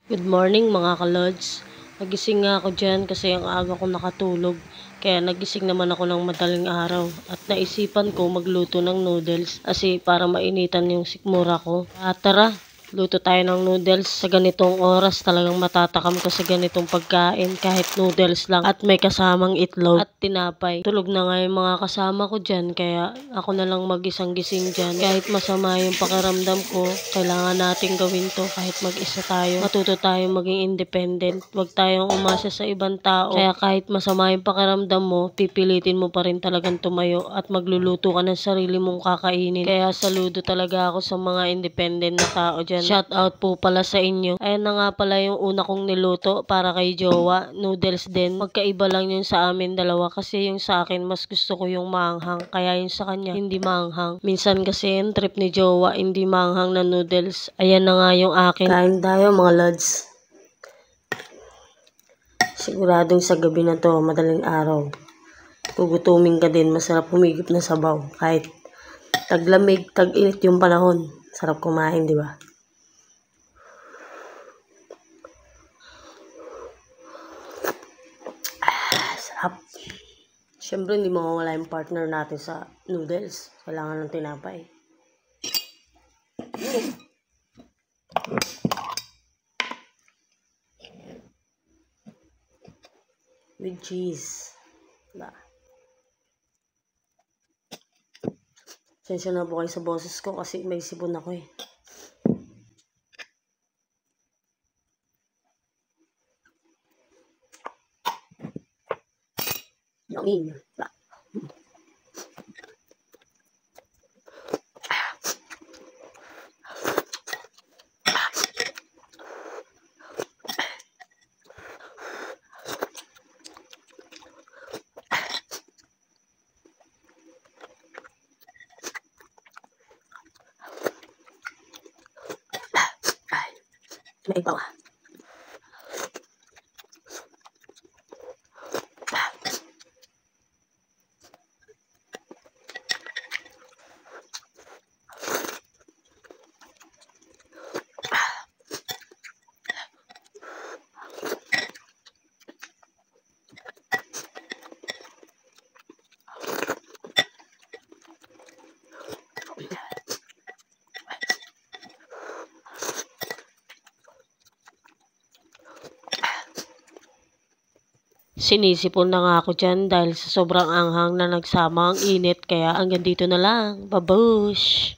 Good morning mga kalods. Nagising nga ako dyan kasi ang aga ko nakatulog. Kaya nagising naman ako ng madaling araw. At naisipan ko magluto ng noodles kasi para mainitan yung sikmura ko. Tara, luto tayo ng noodles. Sa ganitong oras talagang matatakam ko sa ganitong pagkain kahit noodles lang at may kasamang itlog at tinapay. Tulog na nga yung mga kasama ko dyan kaya ako na lang mag-isang gising dyan. Kahit masama yung pakiramdam ko, kailangan natin gawin to kahit mag-isa tayo. Matuto tayong maging independent. Huwag tayong umasa sa ibang tao. Kaya kahit masama yung pakiramdam mo, pipilitin mo pa rin talagang tumayo at magluluto ka ng sarili mong kakainin. Kaya saludo talaga ako sa mga independent na tao dyan. Shout out po pala sa inyo. Ayan na nga pala yung una kong niluto para kay jowa. Noodles din. Magkaiba lang yun sa amin dalawa kasi yung sa akin mas gusto ko yung maanghang. Kaya yung sa kanya hindi maanghang. Minsan kasi yung trip ni jowa hindi maanghang na noodles. Ayan na nga yung akin. Kain tayo mga lods. Siguradong sa gabi na to, madaling araw. Gugutumin ka din. Masarap humigop na sabaw. Kahit taglamig, tag-init yung panahon. Sarap kumain, di ba? Sarap. Siyempre, hindi mawawala yung partner natin sa noodles. Kailangan ng tinapay. With cheese. Diba? Sensya na po kayo sa boses ko kasi may sipon ako eh. Yummy. May ibaw ah. Sinisipon na nga ako dyan dahil sa sobrang anghang na nagsama ang init. Kaya hanggang dito na lang. Babush!